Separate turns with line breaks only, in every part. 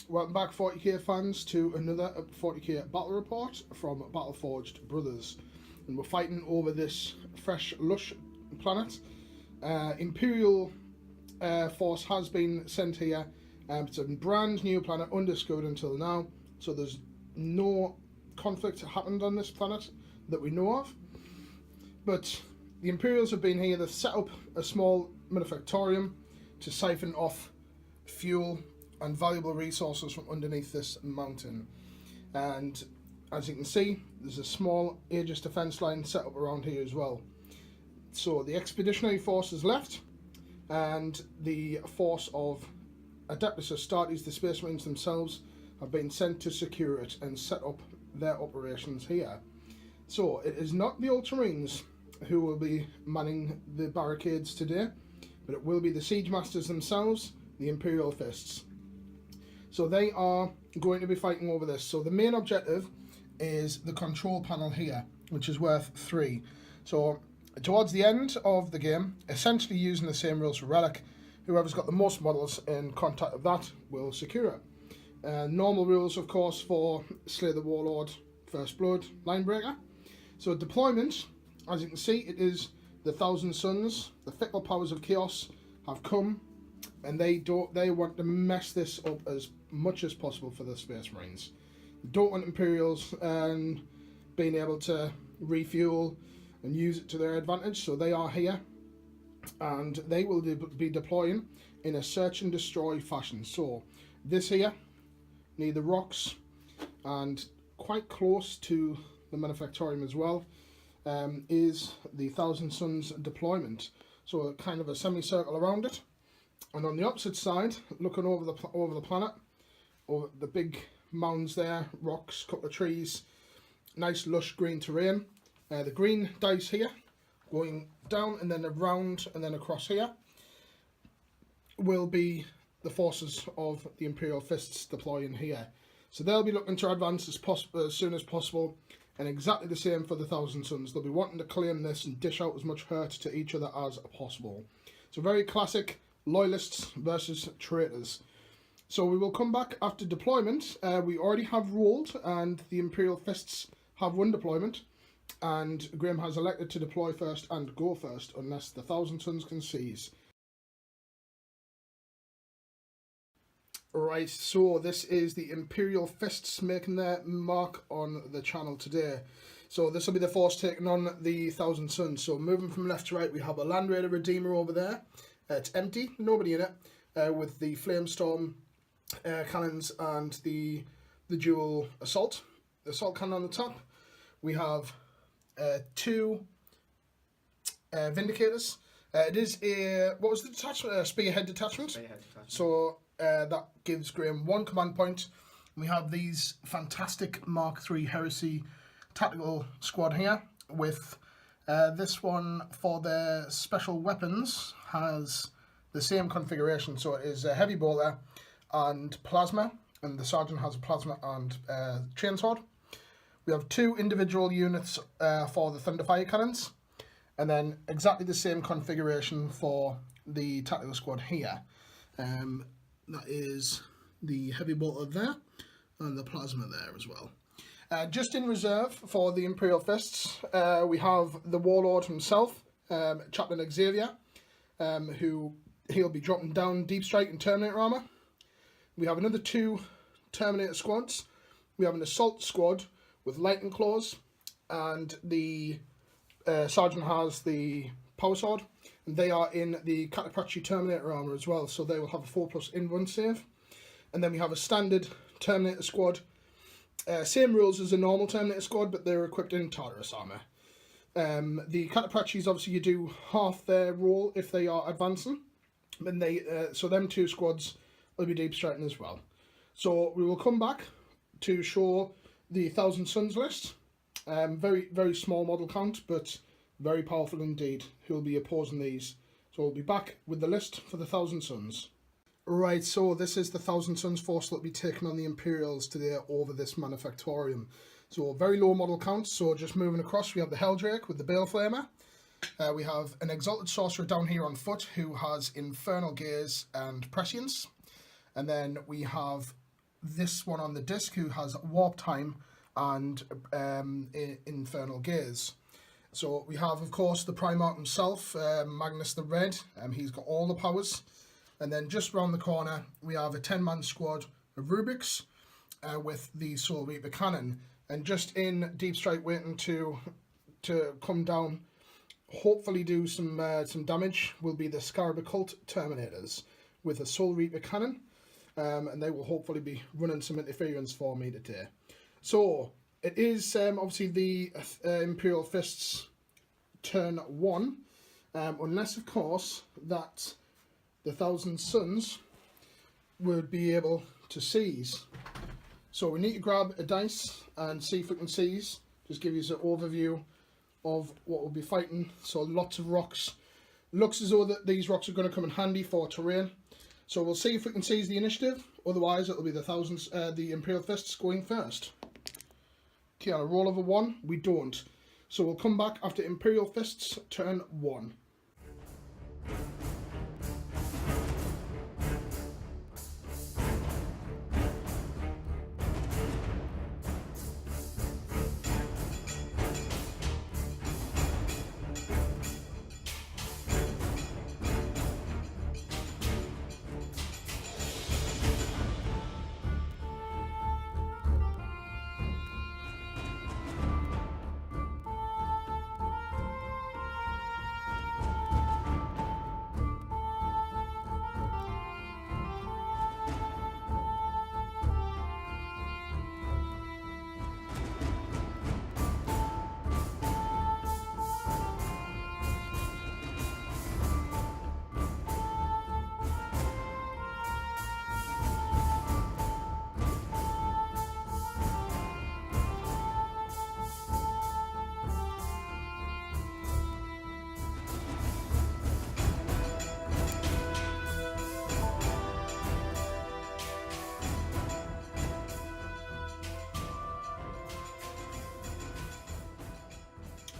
Welcome back 40k fans to another 40k battle report from Battleforged Brothers, and we're fighting over this fresh lush planet. Imperial force has been sent here. It's a brand new planet, undiscovered until now, so there's no conflict happened on this planet that we know of. But the Imperials have been here. They've set up a small manufactorium to siphon off fuel and valuable resources from underneath this mountain. And as you can see, there's a small Aegis defence line set up around here as well. So the expeditionary force is left, and the force of Adeptus Astartes, the Space Marines themselves, have been sent to secure it and set up their operations here. So it is not the Ultramarines who will be manning the barricades today, but it will be the Siege Masters themselves, the Imperial Fists. So they are going to be fighting over this. So the main objective is the control panel here, which is worth 3. So towards the end of the game, essentially using the same rules for Relic, whoever's got the most models in contact of that will secure it. Normal rules, of course, for Slay the Warlord, First Blood, Linebreaker. So deployment, as you can see, it is the Thousand Suns. The fickle powers of chaos have come, and they want to mess this up as much as possible for the Space Marines. They don't want Imperials being able to refuel and use it to their advantage, so they are here, and they will be deploying in a search and destroy fashion. So this here, near the rocks and quite close to the manufactorium as well, is the Thousand Suns deployment. So kind of a semicircle around it. And on the opposite side, looking over the planet, over the big mounds there, rocks, couple of trees, nice lush green terrain. The green dice here, going down and then around and then across here, will be the forces of the Imperial Fists deploying here. So they'll be looking to advance as soon as possible, and exactly the same for the Thousand Suns. They'll be wanting to claim this and dish out as much hurt to each other as possible. So very classic loyalists versus traitors. So we will come back after deployment. We already have rolled, and the Imperial Fists have one deployment, and Graham has elected to deploy first and go first unless the Thousand Suns can seize. Right, so this is the Imperial Fists making their mark on the channel today. So this will be the force taking on the Thousand Suns. So moving from left to right, we have a Land Raider Redeemer over there. It's empty, nobody in it, with the Flamestorm cannons and the dual assault cannon on the top. We have 2 Vindicators. It is a, what was the detachment? Spearhead detachment. Spearhead detachment. So that gives Graham 1 command point. We have these fantastic Mark III Heresy tactical squad here, with this one for their special weapons has the same configuration. So it is a heavy bolter and plasma, and the sergeant has a plasma and chainsword. We have 2 individual units for the Thunderfire cannons, and then exactly the same configuration for the tactical squad here. That is the heavy bolter there and the plasma there as well. Just in reserve for the Imperial Fists, we have the Warlord himself, Chaplain Xavier, who he'll be dropping down Deep Strike and Terminator armor. We have another 2 Terminator squads. We have an Assault squad with Lightning Claws, and the Sergeant has the Power Sword, and they are in the Cataprachi Terminator armor as well, so they will have a 4+ in-run save. And then we have a standard Terminator squad. Same rules as a normal Terminator squad, but they're equipped in Tartarus armor. The Cataprachis, obviously you do half their roll if they are advancing, and so them 2 squads will be deep striking as well. So we will come back to show the Thousand Suns list. Very, very small model count, but very powerful indeed, who will be opposing these. So we'll be back with the list for the Thousand Suns. Right, so this is the Thousand Suns force that will be taking on the Imperials today over this manufactorium. So very low model count, so just moving across, we have the Helldrake with the Bale Flamer. We have an Exalted Sorcerer down here on foot who has Infernal Gaze and Prescience. And then we have this one on the disc, who has warp time and infernal gaze. So we have, of course, the Primarch himself, Magnus the Red. He's got all the powers. And then just round the corner, we have a 10-man squad of Rubrics with the Soul Reaper cannon. And just in deep strike, waiting to come down, hopefully do some damage, will be the Scarab Occult Terminators with a Soul Reaper cannon. And they will hopefully be running some interference for me today. So it is obviously the Imperial Fists turn 1, unless of course that the Thousand Suns would be able to seize. So we need to grab a dice and see if we can seize. Just give you an overview of what we'll be fighting. So lots of rocks. Looks as though that these rocks are going to come in handy for terrain. So we'll see if we can seize the initiative. Otherwise, it'll be the Imperial Fists going first. Okay, on a roll of a 1, we don't. So we'll come back after Imperial Fists turn 1.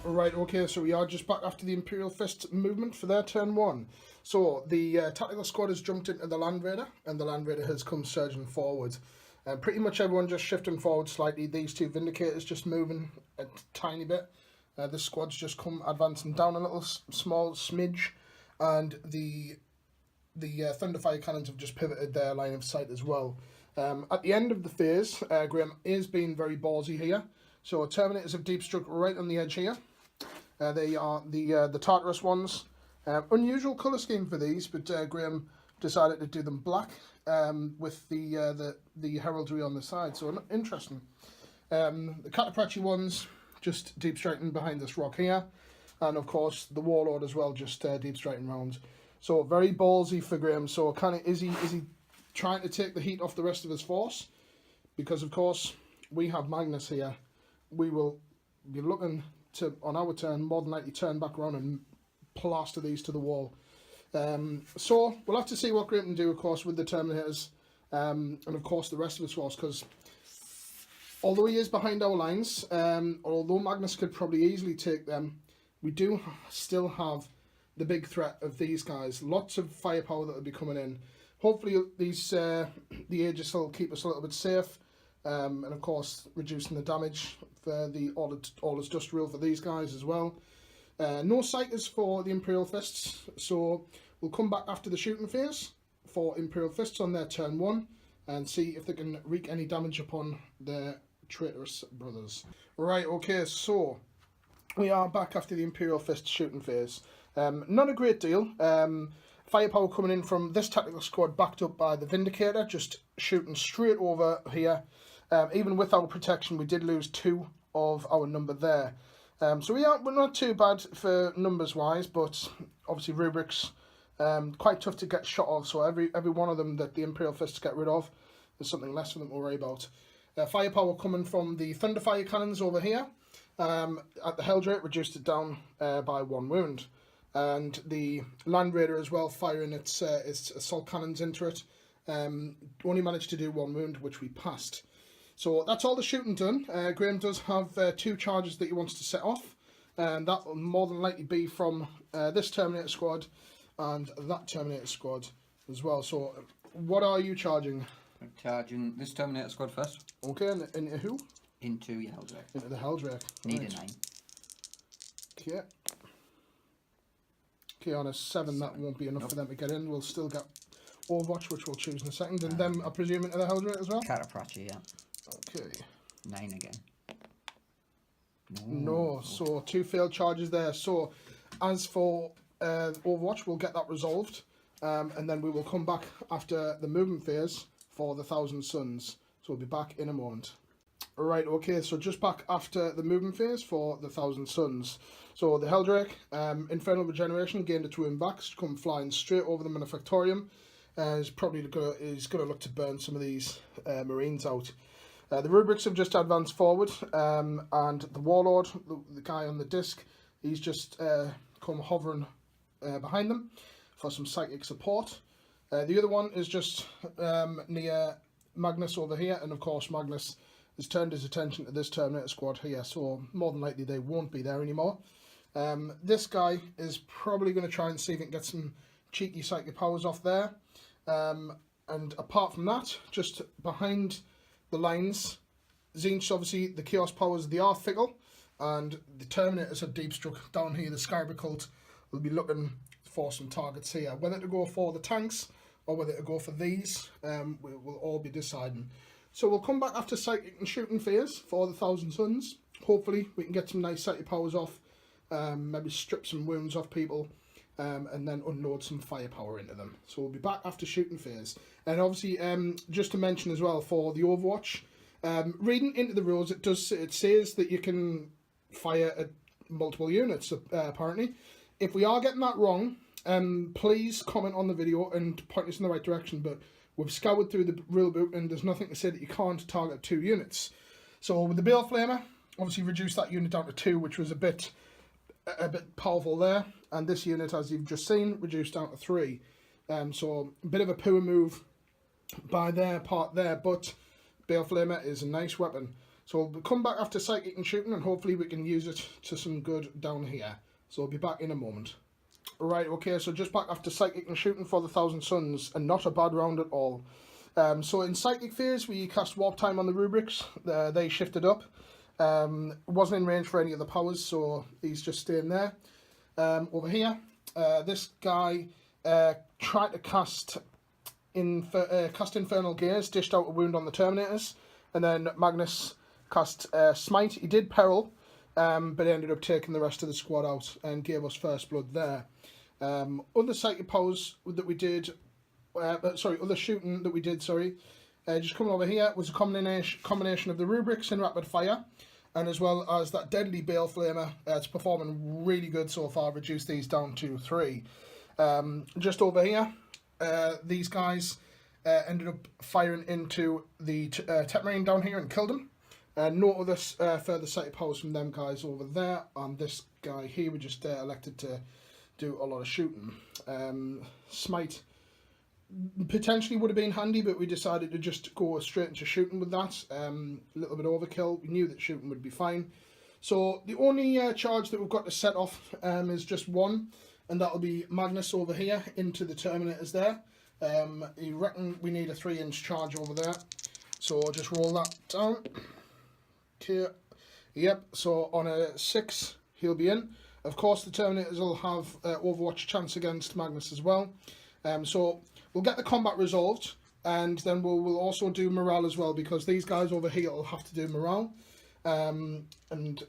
Right, okay, so we are just back after the Imperial Fist movement for their turn 1. So the tactical squad has jumped into the Land Raider, and the Land Raider has come surging forward. Pretty much everyone just shifting forward slightly. These two Vindicators just moving a tiny bit. This squad's just come advancing down a little small smidge, and the Thunderfire Cannons have just pivoted their line of sight as well. At the end of the phase, Graham is being very ballsy here. So Terminators have deep struck right on the edge here. They are the Tartarus ones. Unusual colour scheme for these, but Graham decided to do them black with the heraldry on the side. So interesting. The Cataprachi ones just deep striking behind this rock here, and of course the Warlord as well, just deep striking round. So very ballsy for Graham. So kind of is he trying to take the heat off the rest of his force? Because of course we have Magnus here. We will be looking to, on our turn, more than likely turn back around and plaster these to the wall. So we'll have to see what Graham can do, of course, with the Terminators and of course the rest of his force, because although he is behind our lines, although Magnus could probably easily take them, we do still have the big threat of these guys. Lots of firepower that will be coming in. Hopefully these the Aegis will keep us a little bit safe. And of course reducing the damage for the all is dust rule for these guys as well. No Psychers for the Imperial Fists, so we'll come back after the shooting phase for Imperial Fists on their turn 1 and see if they can wreak any damage upon their traitorous brothers. Right, okay, so we are back after the Imperial Fist shooting phase. Not a great deal. Firepower coming in from this tactical squad, backed up by the Vindicator, just shooting straight over here. Even with our protection, we did lose 2 of our number there. So we're not too bad for numbers wise, but obviously Rubrics quite tough to get shot of. So every one of them that the Imperial Fists get rid of, there's something less for them to worry about. Firepower coming from the Thunderfire Cannons over here. At the Helldrake, reduced it down by 1 wound. And the Land Raider as well, firing its assault cannons into it. Only managed to do 1 wound, which we passed. So that's all the shooting done. Graham does have 2 charges that he wants to set off, and that will more than likely be from this Terminator squad and that Terminator squad as well. So what are you charging?
Charging this Terminator squad first.
Okay, and into who?
Into your Helldrake.
Into the Helldrake.
Need
right.
a 9.
Okay. Okay, on a 7 that won't be enough for them to get in. We'll still get Overwatch, which we'll choose in a second. And them, I presume, into the Helldrake as well?
Cataprachi, yeah.
Okay.
9 again.
No, so 2 failed charges there. So, as for Overwatch, we'll get that resolved. And then we will come back after the movement phase for the Thousand Suns. So we'll be back in a moment. Right, okay, so just back after the movement phase for the Thousand Suns. So the Helldrake, Infernal Regeneration, gained a 2 wound back, come flying straight over the Manufactorium. Is probably gonna look to burn some of these Marines out. The Rubrics have just advanced forward, and the Warlord, the guy on the disc, he's just come hovering behind them for some psychic support. The other one is just near Magnus over here, and of course Magnus has turned his attention to this Terminator squad here, so more than likely they won't be there anymore. This guy is probably going to try and see if he can get some cheeky psychic powers off there. And apart from that, just behind the lines, Tzeentch, obviously the Chaos powers, they are fickle, and the Terminators are deep struck down here. The Skyber Cult will be looking for some targets here. Whether to go for the tanks or whether to go for these, we'll all be deciding. So we'll come back after psychic and shooting phase for the Thousand Suns. Hopefully we can get some nice psychic powers off, maybe strip some wounds off people, and then unload some firepower into them. So we'll be back after shooting phase. And obviously, just to mention as well for the Overwatch, reading into the rules, it says that you can fire at multiple units, apparently. If we are getting that wrong, please comment on the video and point us in the right direction. But we've scoured through the rule book and there's nothing to say that you can't target 2 units. So with the Bale Flamer, obviously reduced that unit down to 2, which was a bit powerful there. And this unit, as you've just seen, reduced down to 3. So a bit of a poor move by their part there, but Bale Flamer is a nice weapon. So we'll come back after psychic and shooting, and hopefully we can use it to some good down here. So we'll be back in a moment. Right, okay, so just back after psychic and shooting for the Thousand Suns, and not a bad round at all. So in psychic phase, we cast Warp Time on the Rubrics. They shifted up. Wasn't in range for any of the powers, so he's just staying there. Over here, this guy tried to cast Infernal Gaze, dished out a wound on the Terminators, and then Magnus cast Smite. He did Peril, but ended up taking the rest of the squad out and gave us first blood there. Other psychic powers that we did, other shooting that we did, just coming over here was a combination of the Rubrics and Rapid Fire, and as well as that Deadly Bale Flamer. It's performing really good so far, reduced these down to 3. Just over here, these guys ended up firing into the Tech Marine down here and killed him. No other further sighted powers from them guys over there, and this guy here we just elected to do a lot of shooting. Smite potentially would have been handy, but we decided to just go straight into shooting with that. A little bit overkill. We knew that shooting would be fine. So the only charge that we've got to set off is just one, and that'll be Magnus over here into the Terminators there. You reckon we need a 3-inch charge over there, so just roll that down. Okay. Yep, so on a 6 he'll be in. Of course the Terminators will have Overwatch chance against Magnus as well. So we'll get the combat resolved, and then we'll also do morale as well, because these guys over here will have to do morale. And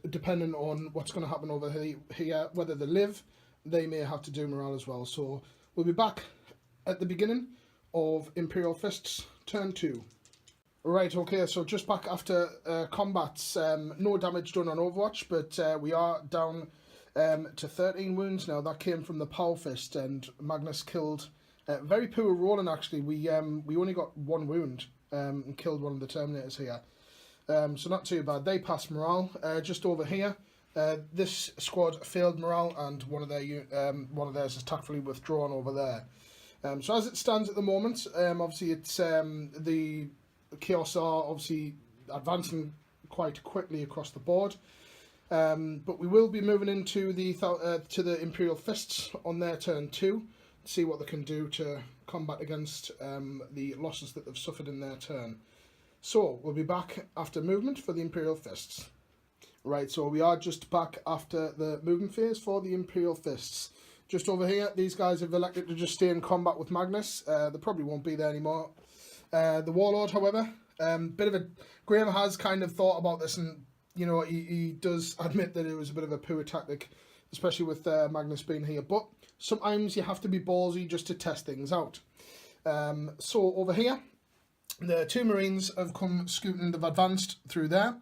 depending on what's going to happen over here, whether they live, they may have to do morale as well. So we'll be back at the beginning of Imperial Fists turn 2. Right, okay, so just back after combats, no damage done on Overwatch, but we are down to 13 wounds now. That came from the Power Fist, and Magnus killed, very poor rolling actually. We only got 1 wound and killed one of the Terminators here. So not too bad. They passed morale. Just over here, this squad failed morale, and one of theirs is tactfully withdrawn over there. So as it stands at the moment, obviously it's the Chaos are obviously advancing quite quickly across the board, but we will be moving into the to the Imperial Fists on their turn 2, see what they can do to combat against the losses that they've suffered in their turn. So we'll be back after movement for the Imperial Fists. Right, so we are just back after the movement phase for the Imperial Fists. Just over here, these guys have elected to just stay in combat with Magnus. They probably won't be there anymore. The Warlord, however, Graham has kind of thought about this, and you know he does admit that it was a bit of a poor tactic, especially with Magnus being here. But sometimes you have to be ballsy just to test things out. So over here, the 2 Marines have come scooting, they've advanced through there.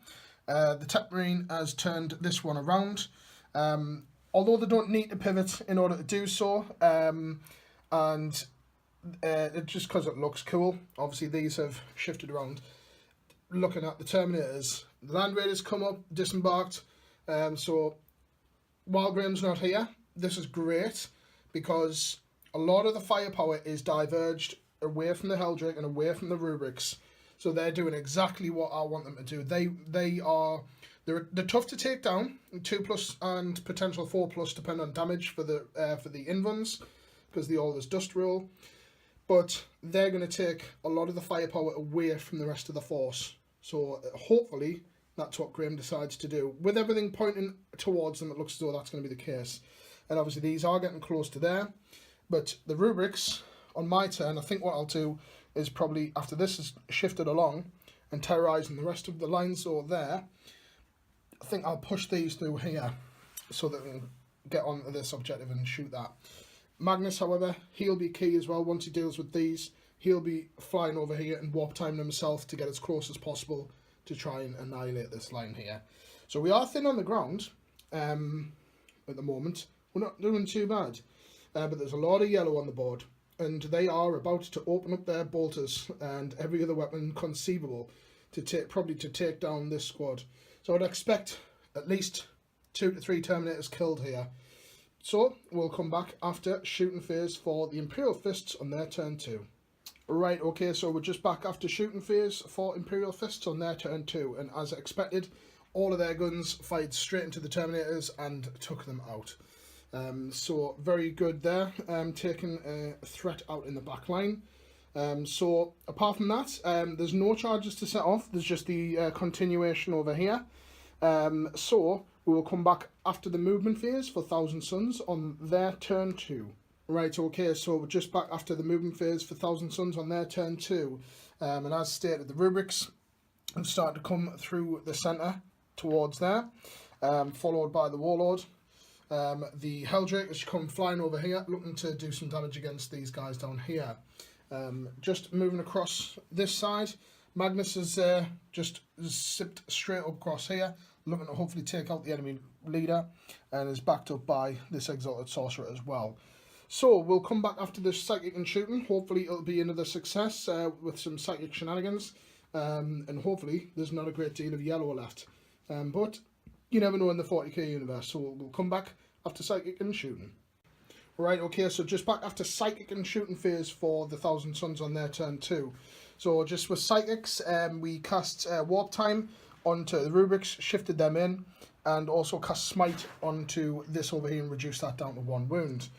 The Tech Marine has turned this one around. Although they don't need to pivot in order to do so, just because it looks cool. Obviously these have shifted around. Looking at the Terminators, the Land Raiders come up, disembarked. So while Graham's not here, this is great because a lot of the firepower is diverged away from the Heldrake and away from the Rubrics. So they're doing exactly what I want them to do. They're tough to take down, 2+ and potential 4+, depending on damage for the Invons, because they always dust roll. But they're going to take a lot of the firepower away from the rest of the force. So hopefully that's what Graham decides to do. With everything pointing towards them, it looks as though that's going to be the case. And obviously these are getting close to there. But the Rubrics, on my turn, I think what I'll do is probably, after this is shifted along and terrorising the rest of the lines over there, I think I'll push these through here so that we can get onto this objective and shoot that. Magnus, however, he'll be key as well. Once he deals with these, he'll be flying over here and warp timing himself to get as close as possible to try and annihilate this line here. So we are thin on the ground at the moment. We're not doing too bad, but there's a lot of yellow on the board, and they are about to open up their bolters and every other weapon conceivable to take down this squad. So I'd expect at least 2 to 3 Terminators killed here. So we'll come back after shooting phase for the Imperial Fists on their turn 2. Right, okay, so we're just back after shooting phase for Imperial Fists on their turn 2. And as expected, all of their guns fired straight into the Terminators and took them out. So very good there, taking a threat out in the back line. So apart from that, there's no charges to set off. There's just the continuation over here. So we will come back after the movement phase for Thousand Suns on their turn 2. Right, okay, so we're just back after the movement phase for Thousand Suns on their turn 2. And as stated, the Rubrics have started to come through the centre towards there, followed by the Warlord. The Heldrake has come flying over here, looking to do some damage against these guys down here. Just moving across this side, Magnus has just zipped straight up across here, looking to hopefully take out the enemy leader, and is backed up by this Exalted Sorcerer as well. So we'll come back after this Psychic and shooting. Hopefully it'll be another success with some Psychic shenanigans, and hopefully there's not a great deal of yellow left. But you never know in the 40k universe, so we'll come back after Psychic and shooting. Right, okay, so just back after Psychic and shooting phase for the Thousand Suns on their turn 2. So just with Psychics, we cast Warp Time onto the Rubrics, shifted them in, and also cast Smite onto this over here and reduced that down to 1 wound.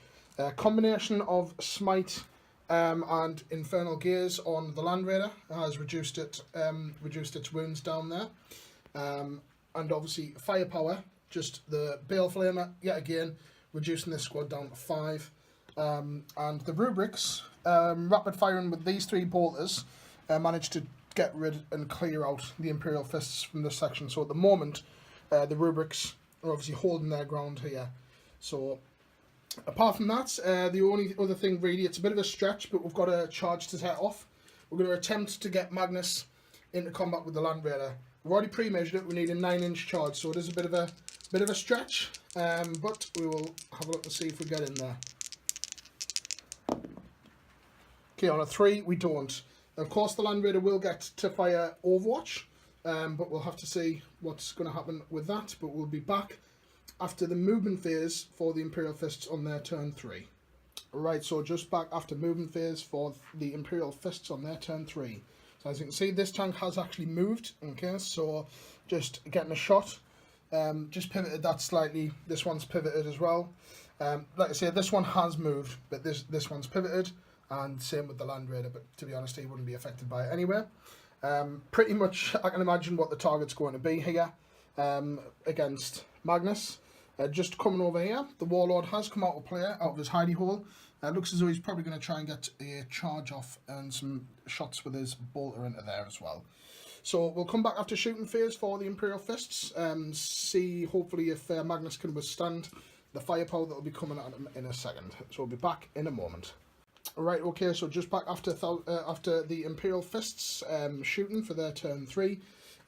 Combination of Smite and Infernal Gaze on the Land Raider has reduced its wounds down there. And obviously Firepower, just the Bale Flamer, yet again, reducing this squad down to 5. And the Rubrics, rapid firing with these 3 bolters, managed to get rid and clear out the Imperial Fists from this section. So at the moment, the Rubrics are obviously holding their ground here. So apart from that, the only other thing really, it's a bit of a stretch, but we've got a charge to set off. We're going to attempt to get Magnus into combat with the Land Raider. We've already pre-measured it. We need a 9-inch charge, so it is a bit of a stretch, but we will have a look and see if we get in there. Okay, on a 3, we don't. Of course, the Land Raider will get to fire Overwatch, but we'll have to see what's going to happen with that. But we'll be back after the movement phase for the Imperial Fists on their turn 3. Right, so just back after movement phase for the Imperial Fists on their turn 3. So as you can see, this tank has actually moved. Okay, so just getting a shot. Just pivoted that slightly. This one's pivoted as well. Like I say, this one has moved, but this one's pivoted. and same with the Land Raider, but to be honest, he wouldn't be affected by it anyway. Pretty much, I can imagine what the target's going to be here against Magnus. Just coming over here, the Warlord has come out of play, out of his hidey hole. Looks as though he's probably going to try and get a charge off and some shots with his bolter into there as well. So we'll come back after shooting phase for the Imperial Fists, see hopefully if Magnus can withstand the firepower that will be coming at him in a second. So we'll be back in a moment. Right, okay, so just back after the Imperial Fists shooting for their turn 3,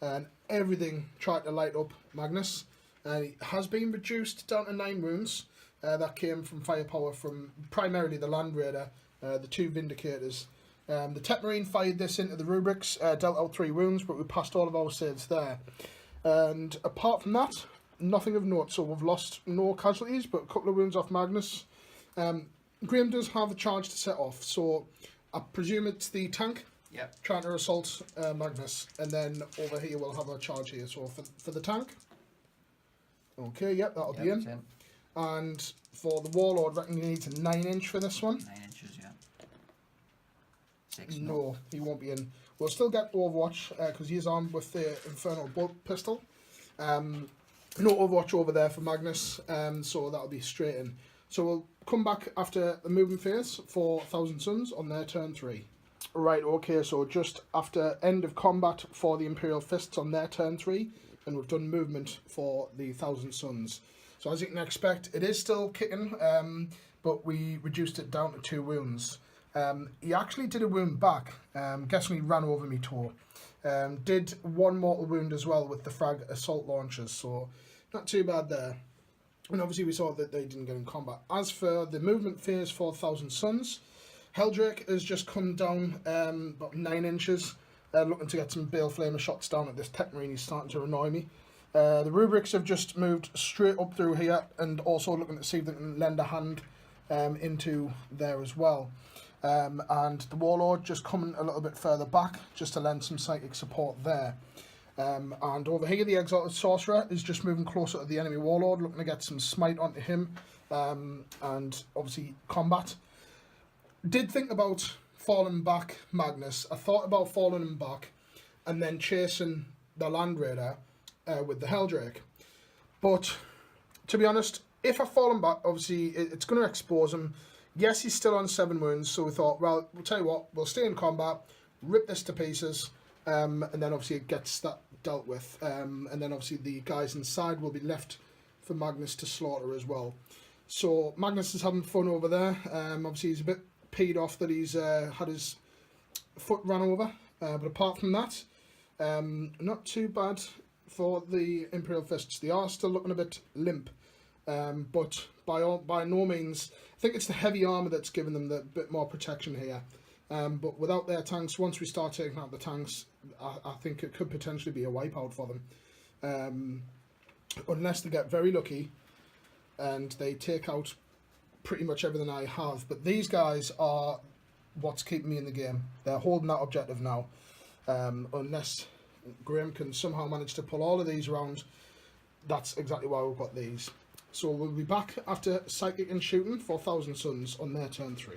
and everything tried to light up Magnus. It has been reduced down to 9 wounds. That came from firepower from primarily the Land Raider, the 2 Vindicators. The Tet Marine fired this into the rubrics, dealt out 3 wounds, but we passed all of our saves there. And apart from that, nothing of note. So we've lost no casualties, but a couple of wounds off Magnus. Graham does have a charge to set off, so I presume it's the tank.
Yep.
Trying to assault Magnus, and then over here we'll have a charge here. So for the tank. Okay, yep, that'll be in.
Same.
And for the Warlord, I reckon he needs a 9-inch for this one.
9 inches, yeah. 6.
No, he won't be in. We'll still get Overwatch because he is armed with the Infernal Bolt Pistol. No Overwatch over there for Magnus, so that'll be straight in. So we'll come back after the movement phase for Thousand Suns on their turn 3. Right, okay, so just after end of combat for the Imperial Fists on their turn 3, and we've done movement for the Thousand Suns. So as you can expect, it is still kicking, but we reduced it down to 2 wounds. He actually did a wound back, guessing he ran over me toe. Did 1 mortal wound as well with the frag assault launchers, so not too bad there. And obviously we saw that they didn't get in combat. As for the movement phase for Thousand Suns, Helldrake has just come down about 9 inches, looking to get some Bale Flamer shots down at this Tet Marine. He's starting to annoy me. The rubrics have just moved straight up through here, and also looking to see if they can lend a hand into there as well. And the Warlord just coming a little bit further back, just to lend some psychic support there. And over here, the Exalted Sorcerer is just moving closer to the enemy Warlord, looking to get some smite onto him, and obviously combat. Did think about falling back Magnus. I thought about falling him back and then chasing the Land Raider with the Helldrake. But to be honest, if I fall him back, obviously it's going to expose him. Yes, he's still on 7 wounds, so we thought, well, we'll tell you what, we'll stay in combat, rip this to pieces, and then obviously it gets that dealt with. And then obviously the guys inside will be left for Magnus to slaughter as well. So Magnus is having fun over there. Obviously he's a bit peed off that he's had his foot run over. But apart from that, not too bad for the Imperial Fists. They are still looking a bit limp. But by no means, I think it's the heavy armour that's given them the bit more protection here. But without their tanks, once we start taking out the tanks, I think it could potentially be a wipeout for them. Unless they get very lucky and they take out pretty much everything I have. But these guys are what's keeping me in the game. They're holding that objective now. Unless Graham can somehow manage to pull all of these around, that's exactly why we've got these. So we'll be back after Psychic and Shooting for Thousand Suns on their turn 3.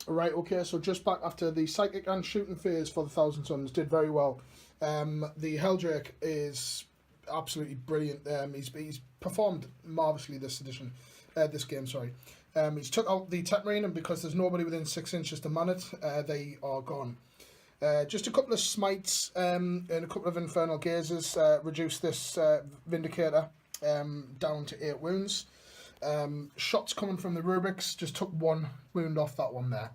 Right, okay, so just back after the Psychic and Shooting phase for the Thousand Suns, did very well. The Helldrake is absolutely brilliant. He's performed marvellously this game. He's took out the Tet Marine, and because there's nobody within 6 inches to man it, they are gone. Just a couple of smites and a couple of infernal gazes reduced this Vindicator down to 8 wounds. Shots coming from the rubrics just took 1 wound off that one there.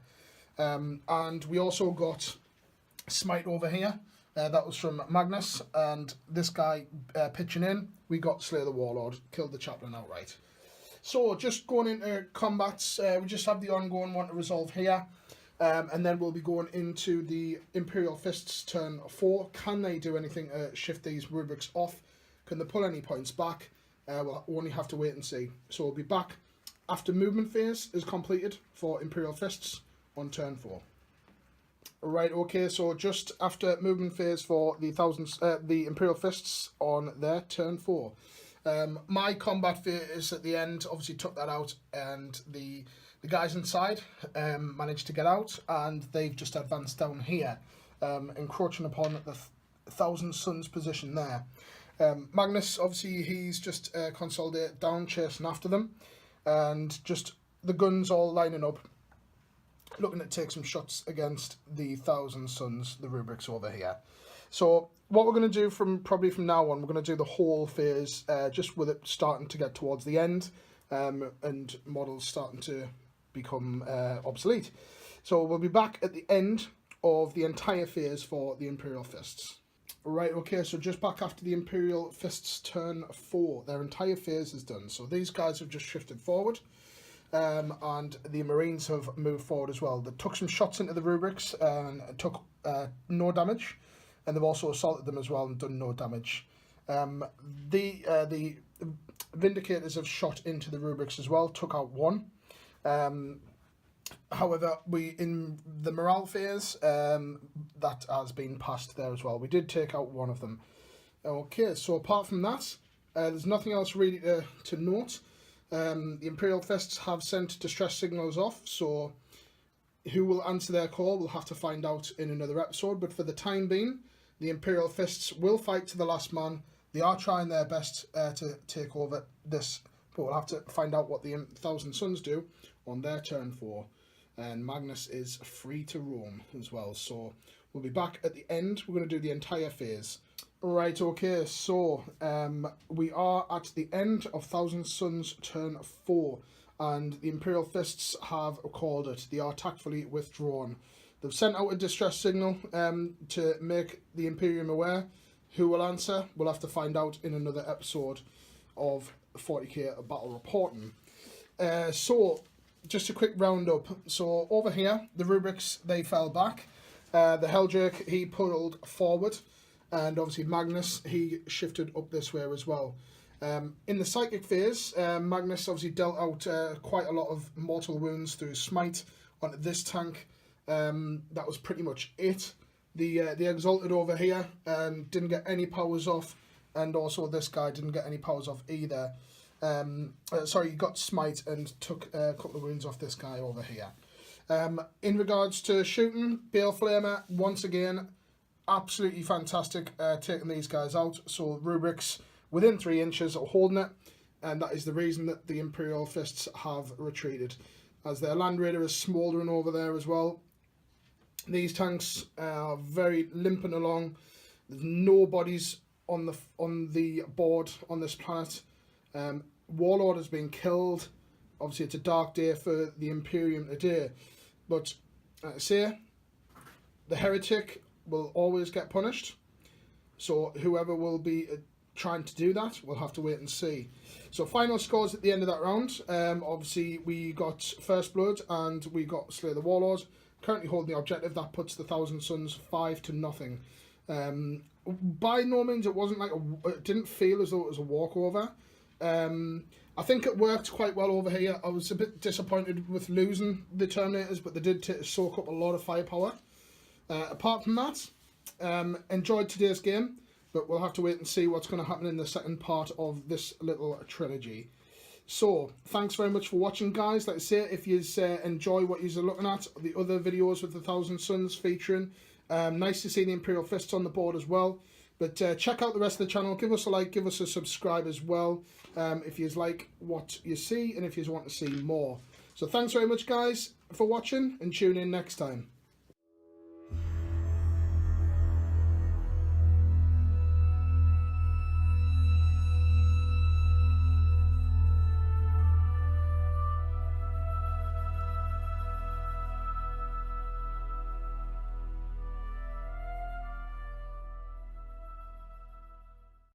And we also got smite over here. That was from Magnus, and this guy pitching in, we got Slay the Warlord, killed the Chaplain outright. So just going into combats, we just have the ongoing one to resolve here. And then we'll be going into the Imperial Fists turn 4. Can they do anything to shift these rubrics off? Can they pull any points back? We'll only have to wait and see. So we'll be back after movement phase is completed for Imperial Fists on turn 4. Right, okay, so just after movement phase for the Imperial Fists on their turn 4. My combat phase at the end obviously took that out, and the The guys inside managed to get out, and they've just advanced down here, encroaching upon the Thousand Suns position there. Magnus, obviously, he's just consolidated down, chasing after them, and just the guns all lining up, looking to take some shots against the Thousand Suns, the rubrics over here. So what we're going to do probably from now on, we're going to do the whole phase, just with it starting to get towards the end, and models starting to become obsolete. So we'll be back at the end of the entire phase for the Imperial Fists. Right, okay, so just back after the Imperial Fists turn 4, their entire phase is done. So these guys have just shifted forward, and the Marines have moved forward as well. They took some shots into the rubrics and took no damage, and they've also assaulted them as well and done no damage. The Vindicators have shot into the rubrics as well, took out 1. However, in the morale phase, that has been passed there as well. We did take out 1 of them. Okay, so apart from that, there's nothing else really to note. The Imperial Fists have sent distress signals off, so who will answer their call we'll have to find out in another episode. But for the time being, the Imperial Fists will fight to the last man. They are trying their best to take over this, but we'll have to find out what the Thousand Suns do on their turn 4. And Magnus is free to roam as well. So we'll be back at the end. We're going to do the entire phase. Right, okay, so we are at the end of Thousand Suns turn 4. And the Imperial Fists have called it. They are tactfully withdrawn. They've sent out a distress signal to make the Imperium aware. Who will answer? We'll have to find out in another episode of 40k Battle Reporting. So, just a quick roundup. So, over here, the rubrics, they fell back. The Helljerk, he pulled forward. And obviously Magnus, he shifted up this way as well. In the Psychic phase, Magnus obviously dealt out quite a lot of mortal wounds through Smite onto this tank. That was pretty much it. The Exalted over here didn't get any powers off, and also this guy didn't get any powers off either. Sorry, he got Smite and took a couple of wounds off this guy over here. In regards to shooting, Bale Flamer, once again, absolutely fantastic taking these guys out. So rubrics within 3 inches are holding it, and that is the reason that the Imperial Fists have retreated, as their Land Raider is smouldering over there as well. These tanks are very limping along. There's no bodies on the board on this planet. Warlord has been killed. Obviously, it's a dark day for the Imperium today. But, like I say, the Heretic will always get punished. So, whoever will be trying to do that, we'll have to wait and see. So, final scores at the end of that round. Obviously, we got First Blood and we got Slay the Warlord. Currently holding the objective. That puts the Thousand Suns 5-0. By no means, it wasn't like it didn't feel as though it was a walkover. I think it worked quite well over here. I was a bit disappointed with losing the Terminators, but they did soak up a lot of firepower. Apart from that, enjoyed today's game, but we'll have to wait and see what's going to happen in the second part of this little trilogy. So, thanks very much for watching, guys. Like I say, if you enjoy what you're looking at, the other videos with the Thousand Suns featuring, nice to see the Imperial Fists on the board as well. But check out the rest of the channel. Give us a like, give us a subscribe as well, if you like what you see and if you want to see more. So, thanks very much, guys, for watching, and tune in next time.